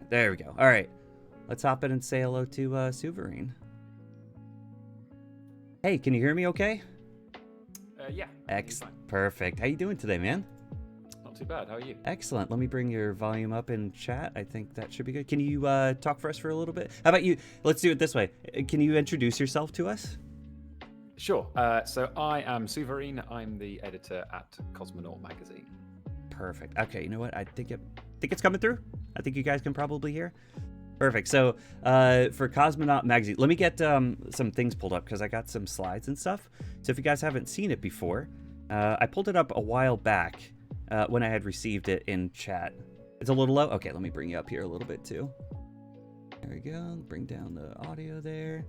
There we go. All right. Let's hop in and say hello to Suverine. Hey, can you hear me okay? Yeah. Perfect. How you doing today, man? Not too bad. How are you? Excellent. Let me bring your volume up in chat. I think that should be good. Can you talk for us for a little bit? How about you? Let's do it this way. Can you introduce yourself to us? Sure. So I am Suverine. I'm the editor at Cosmonaut magazine. Perfect. Okay, you know what? I think it's coming through. I think you guys can probably hear. Perfect. So for Cosmonaut magazine, let me get some things pulled up because I got some slides and stuff. So if you guys haven't seen it before, I pulled it up a while back when I had received it in chat. It's a little low. Okay, let me bring you up here a little bit too. There we go. Bring down the audio there.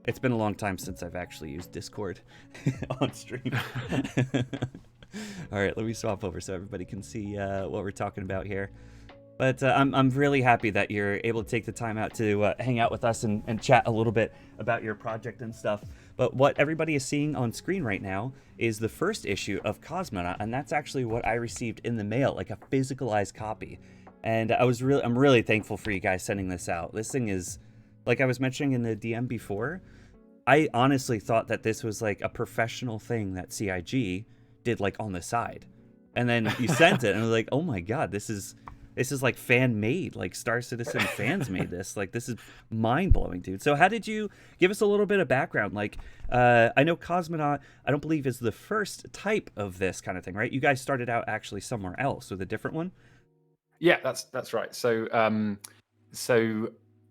It's been a long time since I've actually used Discord on stream. All right, let me swap over so everybody can see what we're talking about here. But I'm really happy that you're able to take the time out to hang out with us and chat a little bit about your project and stuff. But what everybody is seeing on screen right now is the first issue of Cosmonaut, and that's actually what I received in the mail, like a physicalized copy. And I'm really thankful for you guys sending this out. This thing is, like I was mentioning in the DM before, I honestly thought that this was like a professional thing that CIG did like on the side. And then you sent it and I was like, oh my God, this is like fan made, like Star Citizen fans made this. Like, this is mind blowing, dude. So how did you give us a little bit of background? Like, I know Cosmonaut, I don't believe is the first type of this kind of thing, right? You guys started out actually somewhere else with a different one. Yeah, that's right. So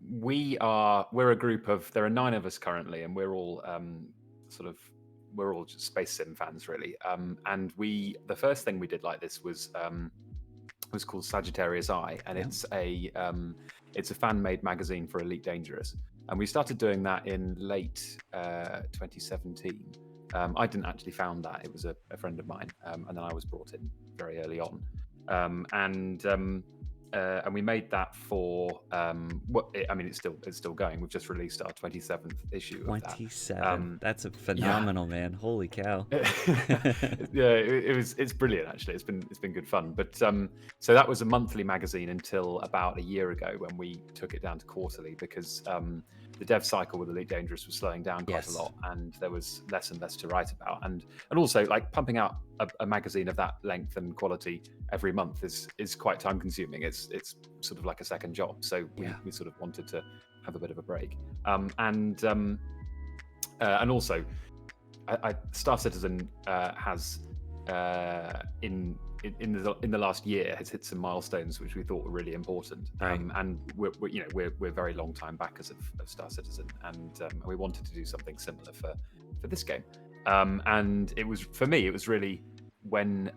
we're a group of, there are 9 of us currently, and we're all we're all just space sim fans really. And the first thing we did like this was called Sagittarius Eye, and it's a fan-made magazine for Elite Dangerous, and we started doing that in late 2017. I didn't actually found that; it was a friend of mine, and then I was brought in very early on, and we made that for it's still going. We've just released our 27th issue. 27. That's a phenomenal, man. Holy cow. Yeah, it's brilliant actually. It's been good fun. But so that was a monthly magazine until about a year ago when we took it down to quarterly because the dev cycle with Elite Dangerous was slowing down quite a lot, and there was less and less to write about. And also, like, pumping out a magazine of that length and quality every month is quite time consuming. It's sort of like a second job. So we sort of wanted to have a bit of a break. And also, Star Citizen has in the last year has hit some milestones which we thought were really important, and we're very long time backers of Star Citizen, and we wanted to do something similar for this game. And it was, for me, it was really when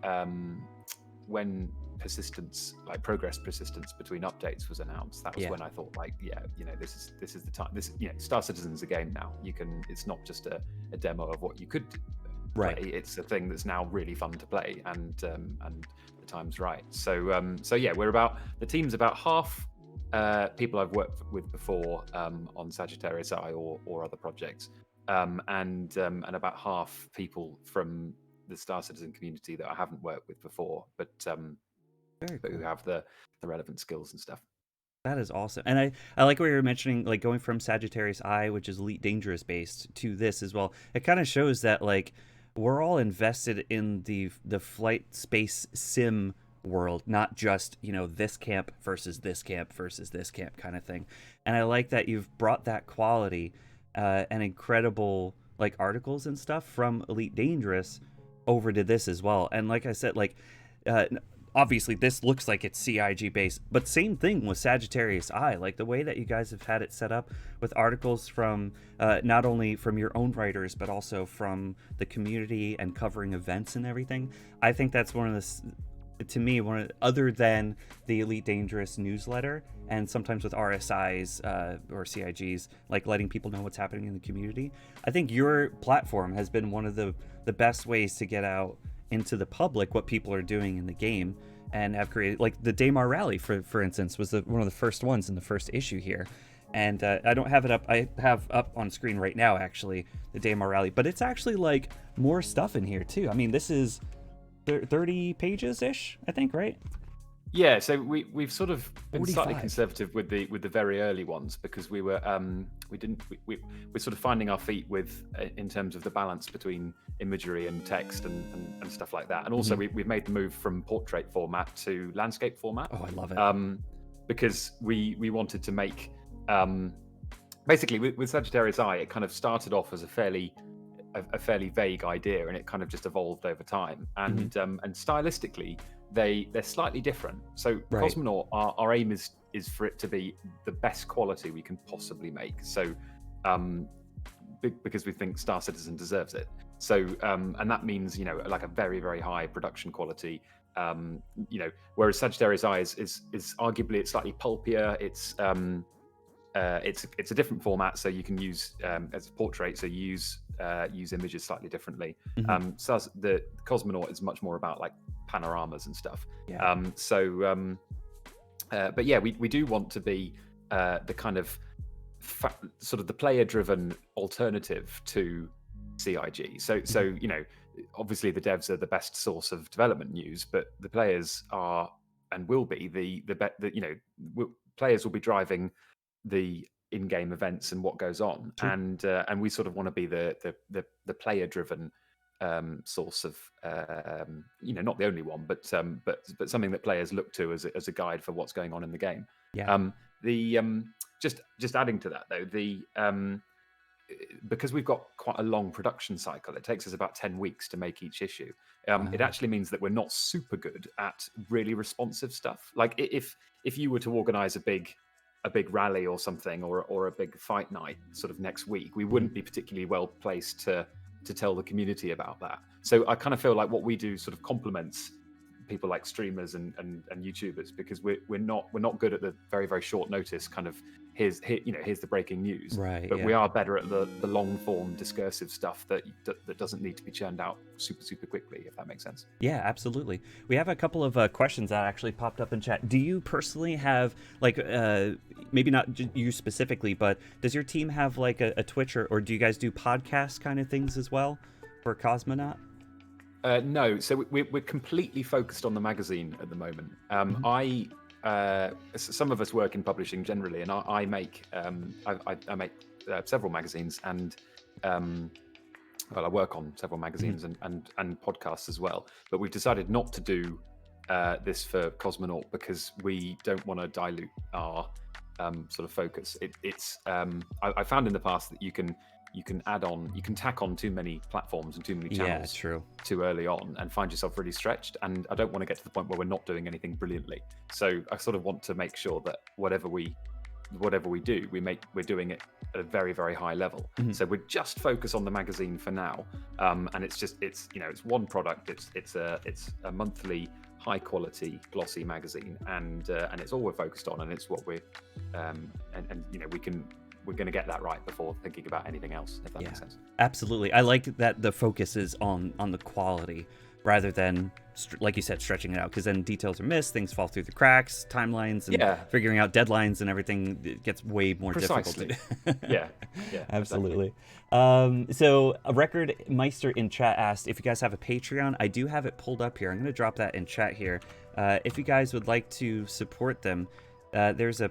persistence, like progress persistence between updates, was announced. That was when I thought, like, this is the time. Star Citizen's a game now. It's not just a demo of what you could do. Right. It's a thing that's now really fun to play, and the time's right. So yeah, the team's about half people I've worked with before on Sagittarius Eye or other projects, and about half people from the Star Citizen community that I haven't worked with before, but who have the relevant skills and stuff. That is awesome. And I like what you were mentioning, like going from Sagittarius Eye, which is Elite Dangerous based, to this as well. It kind of shows that, like, we're all invested in the flight space sim world, not just, this camp versus this camp versus this camp kind of thing. And I like that you've brought that quality and incredible, like, articles and stuff from Elite Dangerous over to this as well. And like I said, like, obviously this looks like it's CIG based, but same thing with Sagittarius Eye. Like, the way that you guys have had it set up with articles from not only from your own writers, but also from the community and covering events and everything. I think that's one of the, to me, other than the Elite Dangerous newsletter and sometimes with RSIs or CIGs, like letting people know what's happening in the community. I think your platform has been one of the best ways to get out into the public what people are doing in the game, and have created, like, the Daymar Rally, for instance, was one of the first ones in the first issue here. And I don't have it up. I have up on screen right now, actually, the Daymar Rally, but it's actually, like, more stuff in here too. I mean, this is 30 pages ish, I think, right? Yeah, so we've sort of been slightly 45. conservative with the very early ones because we were we didn't we're sort of finding our feet with in terms of the balance between imagery and text and stuff like that. And also we've made the move from portrait format to landscape format. Oh, I love it. Because we wanted to make basically with Sagittarius Eye, it kind of started off as a fairly vague idea, and it kind of just evolved over time. And and stylistically, they're slightly different. So Right. Cosmonaut, our aim is for it to be the best quality we can possibly make. So because we think Star Citizen deserves it. So and that means like a very very high production quality. Whereas Sagittarius Eye is arguably it's slightly pulpier. It's a different format, so you can use as a portrait. So you use images slightly differently. So the Cosmonaut is much more about like panoramas and stuff. Yeah. But yeah, we do want to be the kind of sort of the player-driven alternative to CIG. So obviously the devs are the best source of development news, but the players are and will be players will be driving the in-game events and what goes on. True. And we sort of want to be the player-driven source of not the only one, but something that players look to as a guide for what's going on in the game. Yeah. Just adding to that though, because we've got quite a long production cycle, it takes us about 10 weeks to make each issue. It actually means that we're not super good at really responsive stuff. Like if you were to organize a big rally or something, or a big fight night sort of next week, we wouldn't be particularly well placed to tell the community about that. So I kind of feel like what we do sort of complements people like streamers and YouTubers, because we're not good at the very very short notice kind of here's the breaking news, Right. but yeah. we are better at the long form discursive stuff that doesn't need to be churned out super quickly, if that makes sense. Yeah, absolutely. We have a couple of questions that actually popped up in chat. Do you personally have like maybe not you specifically, but does your team have like a Twitch, or do you guys do podcast kind of things as well for Cosmonaut? No, so we're completely focused on the magazine at the moment. Some of us work in publishing generally, and I make I make several magazines, and I work on several magazines and podcasts as well. But we've decided not to do this for Cosmonaut because we don't want to dilute our sort of focus. I found in the past that you can tack on too many platforms and too many channels too early on and find yourself really stretched. And I don't want to get to the point where we're not doing anything brilliantly. So I sort of want to make sure that whatever we do, we're doing it at a very very high level. So we're just focused on the magazine for now, and it's one product. It's a monthly high quality glossy magazine, and it's all we're focused on, and it's what we're we're going to get that right before thinking about anything else, if that makes sense. Absolutely. I like that the focus is on the quality rather than, like you said, stretching it out, because then details are missed, things fall through the cracks, timelines, and figuring out deadlines and everything, it gets way more difficult. Yeah, absolutely. So a Record Meister in chat asked if you guys have a Patreon. I do have it pulled up here. I'm going to drop that in chat here. If you guys would like to support them, there's a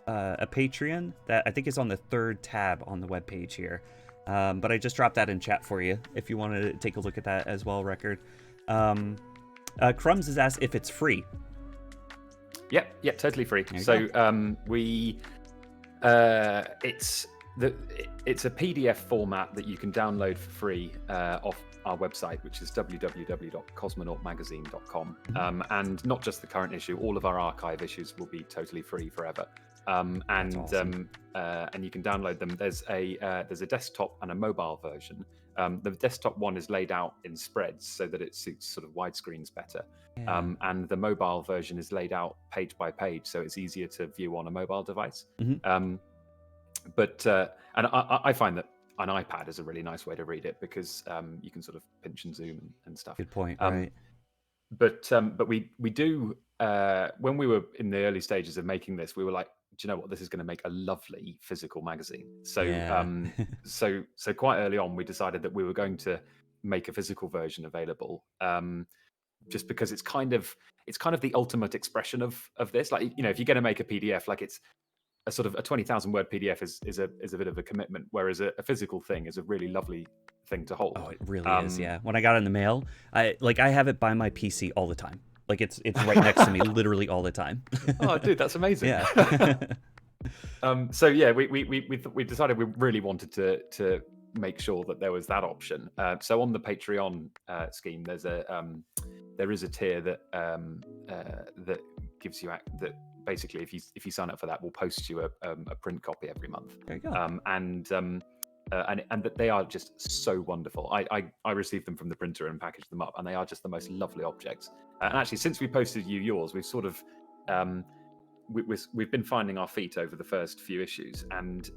Patreon that I think is on the third tab on the webpage here. But I just dropped that in chat for you if you wanted to take a look at that as well, Record. Crumbs has asked if it's free. Yep, totally free. So it's a PDF format that you can download for free off our website, which is www.cosmonautmagazine.com. And not just the current issue, all of our archive issues will be totally free forever. And you can download them. There's a desktop and a mobile version. The desktop one is laid out in spreads so that it suits sort of widescreens better. And the mobile version is laid out page by page, so it's easier to view on a mobile device. But I find that an iPad is a really nice way to read it, because you can sort of pinch and zoom and stuff. Good point. Right. But we do when we were in the early stages of making this, we were like, do you know what? This is going to make a lovely physical magazine. So so quite early on, we decided that we were going to make a physical version available. just because it's kind of the ultimate expression of this. Like, you know, if you're going to make a PDF, like it's a sort of a 20,000 word PDF is a bit of a commitment, whereas a physical thing is a really lovely thing to hold. Oh, it really is. Yeah. When I got it in the mail, I have it by my PC all the time. Like it's right next to me, literally all the time. Oh, dude, that's amazing. Yeah. So yeah, we decided we really wanted to make sure that there was that option. So on the Patreon scheme, there is a tier that that gives you that basically if you sign up for that, we'll post you a print copy every month. There you go. And that they are just so wonderful. I received them from the printer and packaged them up, and they are just the most lovely objects. And actually, since we posted you yours, we've sort of we've been finding our feet over the first few issues, and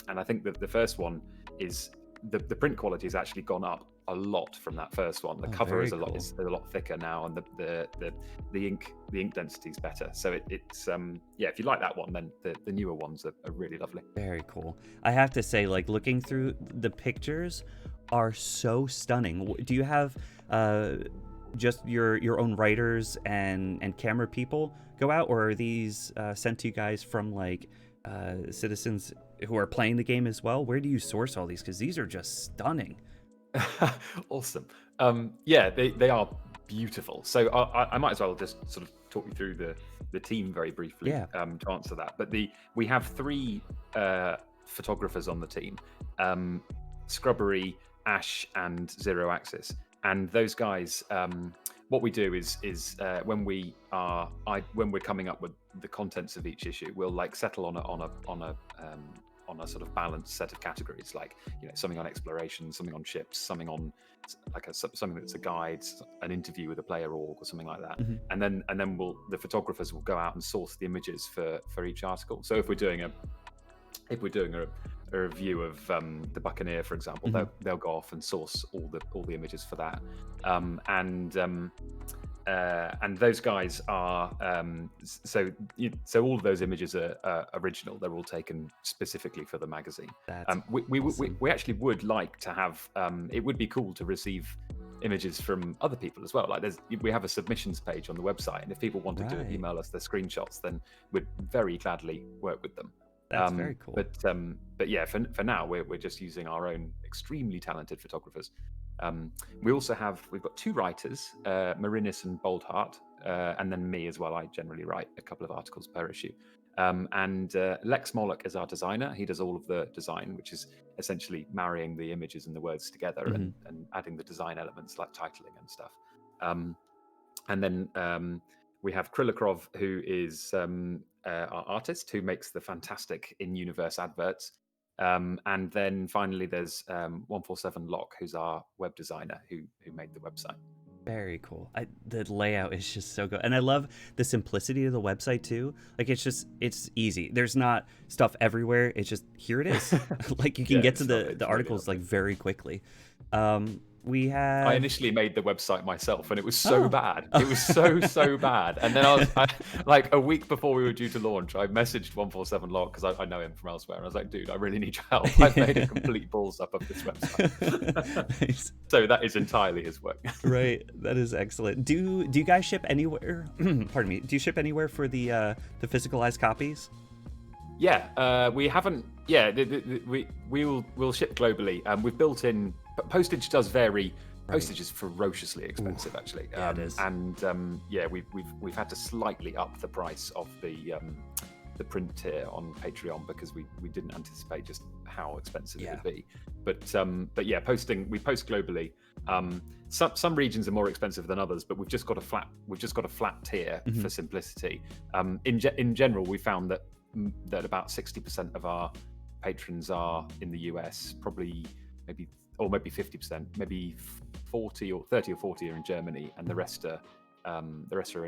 I think that the first one is the print quality has actually gone up a lot from that first one. The cover is a lot thicker now, and the ink density is better. So it's yeah, if you like that one, then the newer ones are really lovely. Very cool. I have to say, like, looking through the pictures are so stunning. Do you have just your own writers and camera people go out, or are these sent to you guys from like citizens who are playing the game as well? Where do you source all these? Because these are just stunning. Awesome. Yeah, they are beautiful. So I might as well just sort of talk you through the team very briefly. Yeah. To answer that. But we have 3 photographers on the team: Scrubbery, Ash, and Zero Axis. And those guys, what we do is when we're coming up with the contents of each issue, we'll like settle on a sort of balanced set of categories, like, you know, something on exploration, something on ships, something on like something that's a guide, an interview with a player org or something like that. Mm-hmm. And then the photographers will go out and source the images for each article. So if we're doing a review of the Buccaneer, for example, mm-hmm. they'll go off and source all the images for that. And those guys are so all of those images are original. They're all taken specifically for the magazine. Awesome. We actually would like to have. It would be cool to receive images from other people as well. Like we have a submissions page on the website, and if people wanted to email us their screenshots, then we'd very gladly work with them. That's very cool. But yeah, for now we're just using our own extremely talented photographers. We've got 2 writers, Marinis and Boldheart, and then me as well. I generally write a couple of articles per issue. And Lex Moloch is our designer. He does all of the design, which is essentially marrying the images and the words together, mm-hmm. and adding the design elements like titling and stuff. And then we have Krillakrov, who is our artist, who makes the fantastic in-universe adverts. And then finally, there's 147 Lock, who's our web designer, who made the website. Very cool. The layout is just so good, and I love the simplicity of the website too. Like it's easy. There's not stuff everywhere. It's just here it is. Like you can get to the articles like very quickly. I initially made the website myself, and it was so bad. It was so bad. And then I like a week before we were due to launch, I messaged 147 Lock because I know him from elsewhere, and I was like, dude, I really need your help. I've made a complete balls up of this website. Nice. So that is entirely his work. Right. That is excellent. Do you guys ship anywhere? Pardon me. Do you ship anywhere for the physicalized copies? Yeah, we haven't. Yeah, we'll ship globally. We've built in. Postage does vary. Right. Postage is ferociously expensive, actually. Yeah, it is. And yeah, we've had to slightly up the price of the print tier on Patreon because we didn't anticipate just how expensive it would be. But yeah, we post globally. Some regions are more expensive than others, but we've just got a flat tier mm-hmm. for simplicity. In general, we found that about 60% of our patrons are in the US, probably maybe 50%, maybe 30 or 40 are in Germany, and the rest are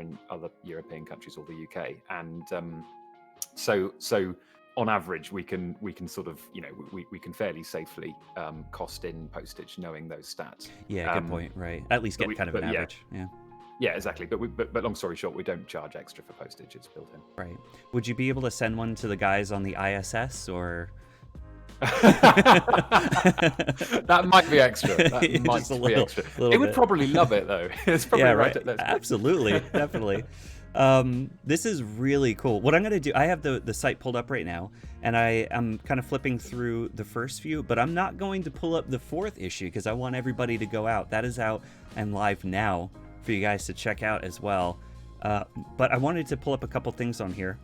in other European countries or the UK. And so on average, we can sort of, you know, we can fairly safely cost in postage, knowing those stats. Yeah, good point. Right, at least get kind of an average. Yeah. Yeah, exactly. But long story short, we don't charge extra for postage. It's built in. Right. Would you be able to send one to the guys on the ISS or? That might be extra. That might Just a be extra. little It would bit. probably love it though. It's probably Yeah, right right. at those. Absolutely, definitely. This is really cool. What I'm gonna do, I have the site pulled up right now, and I'm kind of flipping through the first few, but I'm not going to pull up the 4th issue because I want everybody to go out. That is out and live now for you guys to check out as well. But I wanted to pull up a couple things on here.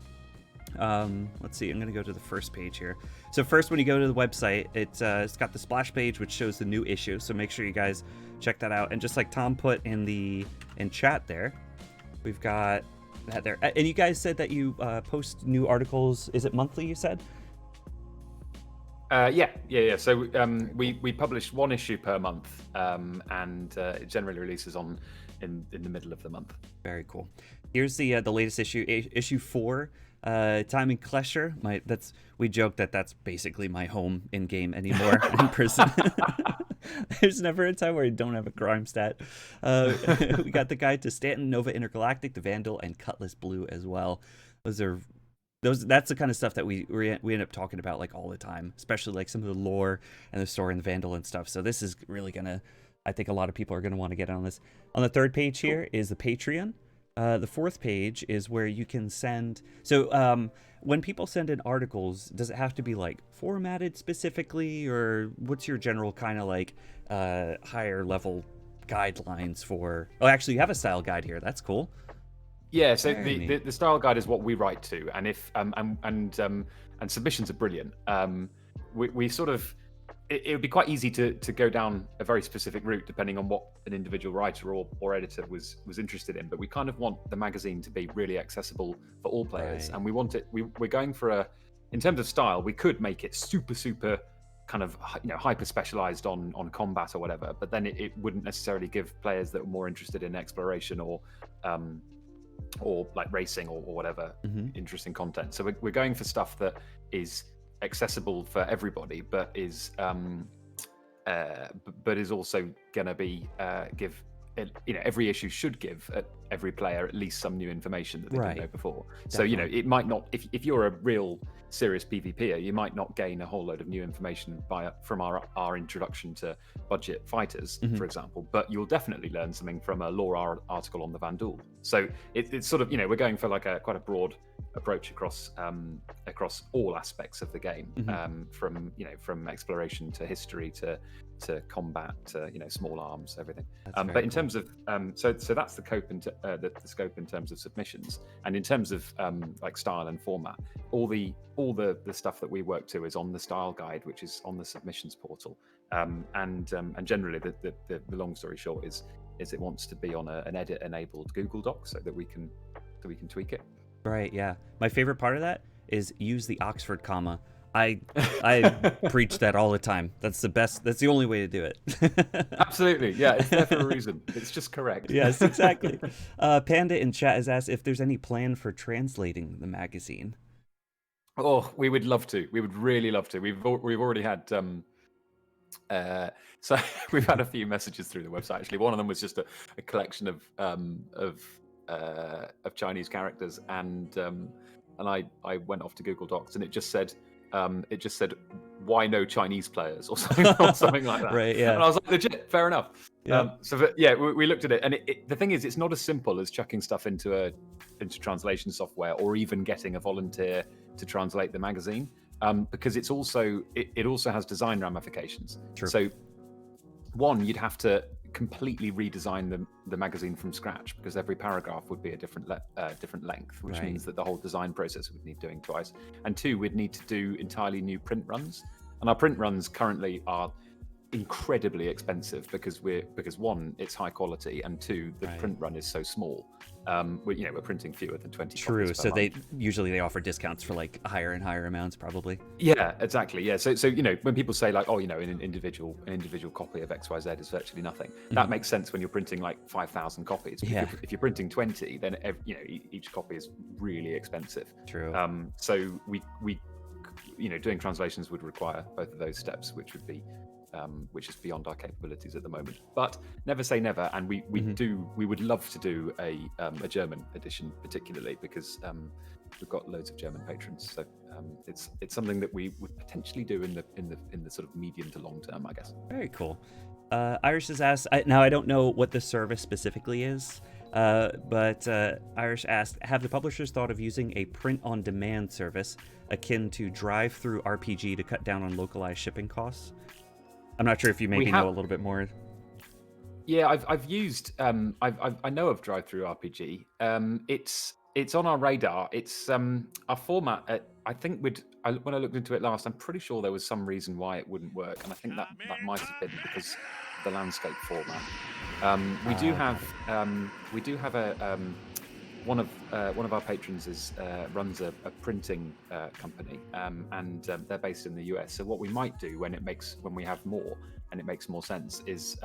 Let's see, I'm gonna go to the first page here. So first, when you go to the website, it's got the splash page which shows the new issue, so make sure you guys check that out. And just like Tom put in chat there, we've got that there. And you guys said that you post new articles, is it monthly, you said? Yeah. So we publish 1 issue per month, and it generally releases in the middle of the month. Very cool. Here's the latest issue, issue 4. Time in Klesher. We joke that that's basically my home in game anymore in prison. There's never a time where I don't have a crime stat. We got the guide to Stanton, Nova Intergalactic, the Vandal, and Cutlass Blue as well. That's the kind of stuff that we end up talking about like all the time, especially like some of the lore and the story and the Vandal and stuff. So this is really gonna, I think a lot of people are gonna want to get on this. On the 3rd page here is the Patreon. The 4th page is where you can send. So when people send in articles, does it have to be like formatted specifically, or what's your general kind of like higher level guidelines for? Oh, actually, you have a style guide here. That's cool. Yeah. So the style guide is what we write to, and if and submissions are brilliant. We sort of. It would be quite easy to go down a very specific route depending on what an individual writer or editor was interested in. But we kind of want the magazine to be really accessible for all players, and we want it. We're going for in terms of style, we could make it super kind of hyper specialized on combat or whatever. But then it wouldn't necessarily give players that were more interested in exploration or like racing or whatever interesting content. So we're going for stuff that is accessible for everybody, but is also gonna be give every issue should give every player at least some new information that they didn't know before. Definitely. So it might not, if you're a real serious PvPer, you might not gain a whole load of new information from our introduction to budget fighters, for example, but you'll definitely learn something from a lore article on the Vandal. So it's sort of we're going for like quite a broad approach across all aspects of the game, from exploration to history to combat to small arms, everything. But in terms of so that's the scope in terms of submissions, and in terms of like style and format, all the stuff that we work to is on the style guide, which is on the submissions portal. And generally the long story short is it wants to be on an edit enabled Google Doc so that we can tweak it. Right. Yeah. My favorite part of that is use the Oxford comma. I preach that all the time. That's the best. That's the only way to do it. Absolutely. Yeah. It's there for a reason. It's just correct. Yes, exactly. Panda in chat has asked if there's any plan for translating the magazine. Oh, we would love to. We would really love to. We've already had so we've had a few messages through the website. Actually, one of them was just a collection of Chinese characters, and I went off to Google Docs, and it just said why no Chinese players or something like that. Right. Yeah. And I was like, legit, fair enough. Yeah. We looked at it, and the thing is, it's not as simple as chucking stuff into translation software or even getting a volunteer to translate the magazine, because it also has design ramifications. True. So one, you'd have to completely redesign the magazine from scratch, because every paragraph would be a different length, which means that the whole design process would need doing twice. And two, we'd need to do entirely new print runs, and our print runs currently are incredibly expensive because one, it's high quality, and two, the print run is so small. We're printing fewer than 20 True. copies per So month. they offer discounts for like higher and higher amounts, probably. Yeah, exactly. Yeah. So when people say like, an individual copy of XYZ is virtually nothing, that makes sense when you're printing like 5,000 copies. Yeah. If you're printing 20, then each copy is really expensive. True. So we doing translations would require both of those steps, which would be which is beyond our capabilities at the moment. But never say never, and we would love to do a German edition, particularly because we've got loads of German patrons. So it's something that we would potentially do in the sort of medium to long term, I guess. Very cool. Irish has asked. Now I don't know what the service specifically is. But Irish asked, have the publishers thought of using a print-on-demand service akin to drive-through RPG to cut down on localized shipping costs? I'm not sure if you maybe know a little bit more. Yeah, I've used I know of drive-through RPG. It's on our radar. It's our format. I think when I looked into it last, I'm pretty sure there was some reason why it wouldn't work, and I think that might have been because of the landscape format. We do have one of our patrons runs a printing company, and they're based in the US. So what we might do when we have more and it makes more sense is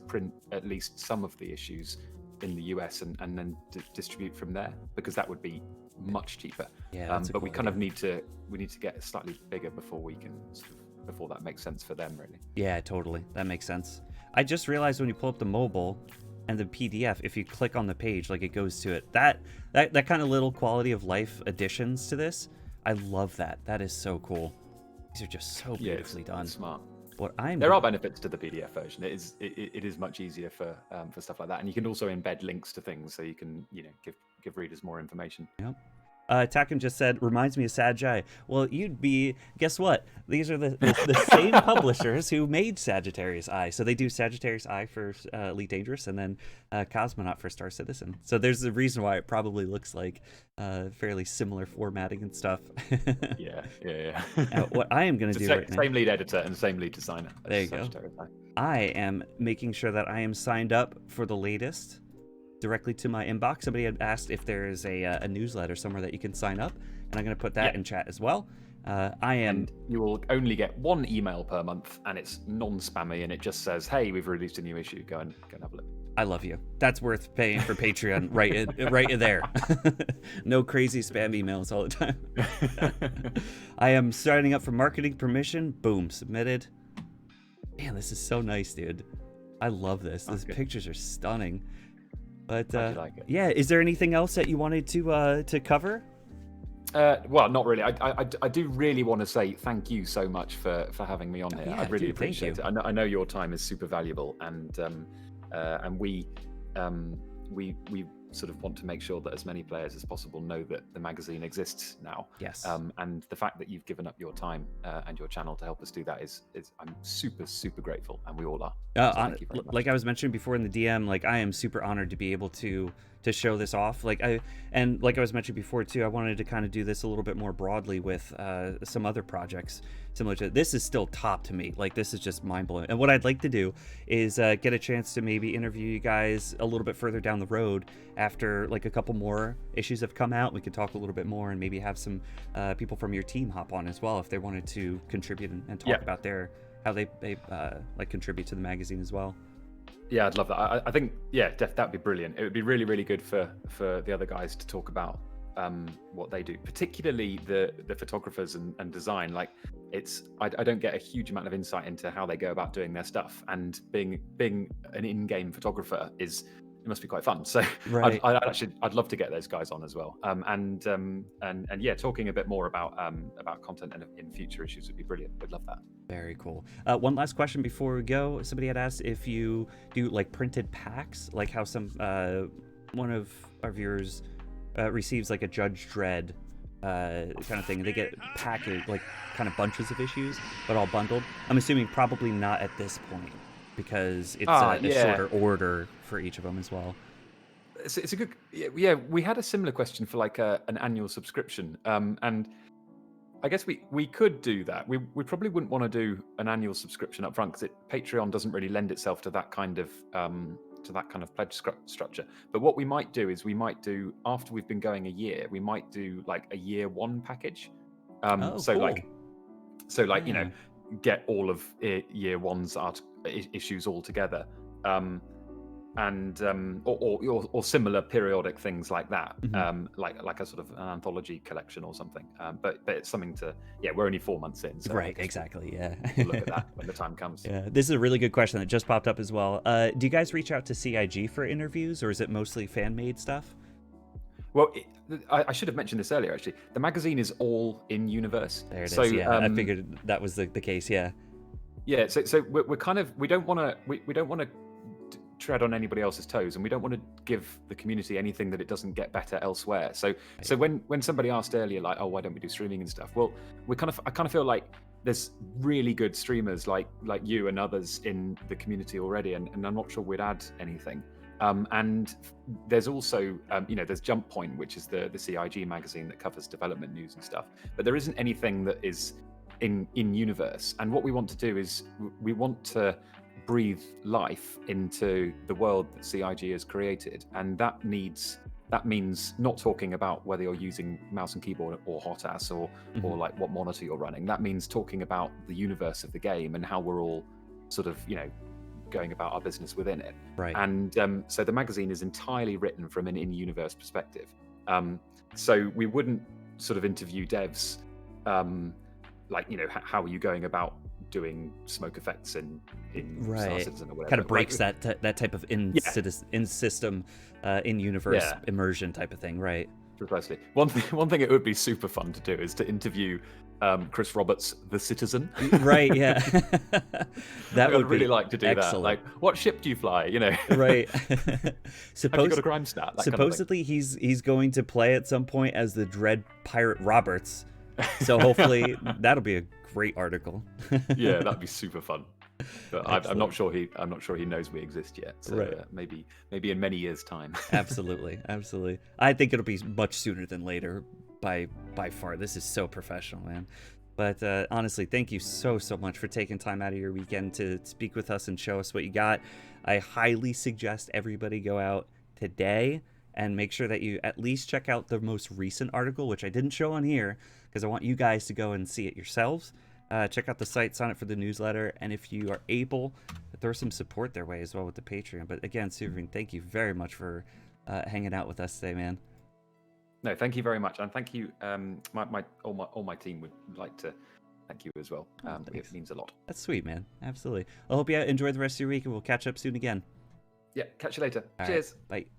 print at least some of the issues in the US and then distribute from there, because that would be much cheaper. Yeah, but we kind of need to get slightly bigger before we can before that makes sense for them, really. Yeah, totally. That makes sense. I just realized when you pull up the mobile and the PDF, if you click on the page, like it goes to it. That kind of little quality of life additions to this, I love that. That is so cool. These are just so beautifully done. Smart. There are benefits to the PDF version. It is much easier for stuff like that, and you can also embed links to things, so you can give readers more information. Yep. Takum just said, reminds me of Sagi. Well, guess what? These are the same publishers who made Sagittarius Eye. So they do Sagittarius Eye for Elite Dangerous, and then Cosmonaut for Star Citizen. So there's a reason why it probably looks like fairly similar formatting and stuff. Yeah. What I am going to do right now... Same lead editor and same lead designer. There you go. I am making sure that I am signed up for the latest directly to my inbox. Somebody had asked if there is a newsletter somewhere that you can sign up, and I'm going to put that in chat as well. And you will only get one email per month, and it's non-spammy, and it just says, "Hey, we've released a new issue. Go and have a look." I love you. That's worth paying for Patreon right in there. No crazy spam emails all the time. I am signing up for marketing permission. Boom, submitted. Man, this is so nice, dude. I love this. These pictures are stunning. But yeah, is there anything else that you wanted to cover? Well, not really. I do really want to say thank you so much for having me on here. Yeah, I really appreciate it. I know your time is super valuable, and we sort of want to make sure that as many players as possible know that the magazine exists now. Yes. And the fact that you've given up your time and your channel to help us do that is I'm super grateful, and we all are. So thank you very much. Like I was mentioning before in the DM, like I am super honored to be able to show this off. Like I was mentioning before too, I wanted to kind of do this a little bit more broadly with some other projects similar to this. Is still top to me. Like this is just mind blowing. And what I'd like to do is get a chance to maybe interview you guys a little bit further down the road after like a couple more issues have come out. We could talk a little bit more and maybe have some people from your team hop on as well if they wanted to contribute and talk about how they like contribute to the magazine as well. Yeah, I'd love that. I think, that'd be brilliant. It would be really good for the other guys to talk about what they do, particularly the photographers and design. Like I don't get a huge amount of insight into how they go about doing their stuff, and being an in-game photographer it must be quite fun. So right. I'd love to get those guys on as well. And talking a bit more about content in future issues would be brilliant. We'd love that. Very cool. One last question before we go. Somebody had asked if you do like printed packs, like how some one of our viewers receives like a Judge Dredd kind of thing. They get packaged like kind of bunches of issues, but all bundled. I'm assuming probably not at this point, because it's a shorter order for each of them as well. It's a good, we had a similar question for like an annual subscription, and I guess we could do that. We probably wouldn't want to do an annual subscription up front, because Patreon doesn't really lend itself to that kind of pledge structure. But what we might do is after we've been going a year, we might do like a year one package. Cool. You know, get all of year one's issues all together. and or similar periodic things like that, Mhm. like a sort of an anthology collection or something. But it's something to, yeah, we're only 4 months in, so I Right, guess exactly. Yeah. we'll look at that when the time comes. Yeah, this is a really good question that just popped up as well. Do you guys reach out to CIG for interviews, or is it mostly fan-made stuff? Well, I should have mentioned this earlier. Actually, the magazine is all in universe. There it So is. Yeah, I figured that was the case. Yeah. yeah, so we're kind of, we don't want to we don't want to tread on anybody else's toes, and we don't want to give the community anything that it doesn't get better elsewhere. So when somebody asked earlier, like, oh, why don't we do streaming and stuff? Well, I kind of feel like there's really good streamers like you and others in the community already, and I'm not sure we'd add anything. And there's also, there's Jump Point, which is the CIG magazine that covers development news and stuff. But there isn't anything that is in universe. And what we want to do is we want to breathe life into the world that CIG has created, and that means not talking about whether you're using mouse and keyboard or hot ass or like what monitor you're running. That means talking about the universe of the game and how we're all sort of going about our business within it. Right. And so the magazine is entirely written from an in-universe perspective. So we wouldn't sort of interview devs like, how are you going about doing smoke effects in Star Citizen or whatever. Kind of breaks that type of in-system, in-universe immersion type of thing, right? Precisely. One thing it would be super fun to do is to interview Chris Roberts, the Citizen. Right, yeah. That would really like to do excellent. that. Like, what ship do you fly? Right. Have you got a crime stat? Supposedly he's going to play at some point as the Dread Pirate Roberts. So hopefully that'll be a great article. Yeah, that'd be super fun. But I'm not sure he knows we exist yet. So maybe in many years' time. Absolutely. I think it'll be much sooner than later by far. This is so professional, man. But honestly, thank you so much for taking time out of your weekend to speak with us and show us what you got. I highly suggest everybody go out today and make sure that you at least check out the most recent article, which I didn't show on here because I want you guys to go and see it yourselves. Check out the site, sign up for the newsletter, and if you are able, throw some support their way as well with the Patreon. But again, Suverine, thank you very much for hanging out with us today, man. No, thank you very much, and thank you. All my team would like to thank you as well. It means a lot. That's sweet, man. Absolutely. I hope you enjoy the rest of your week, and we'll catch up soon again. Yeah, catch you later. All Cheers. Right. Bye.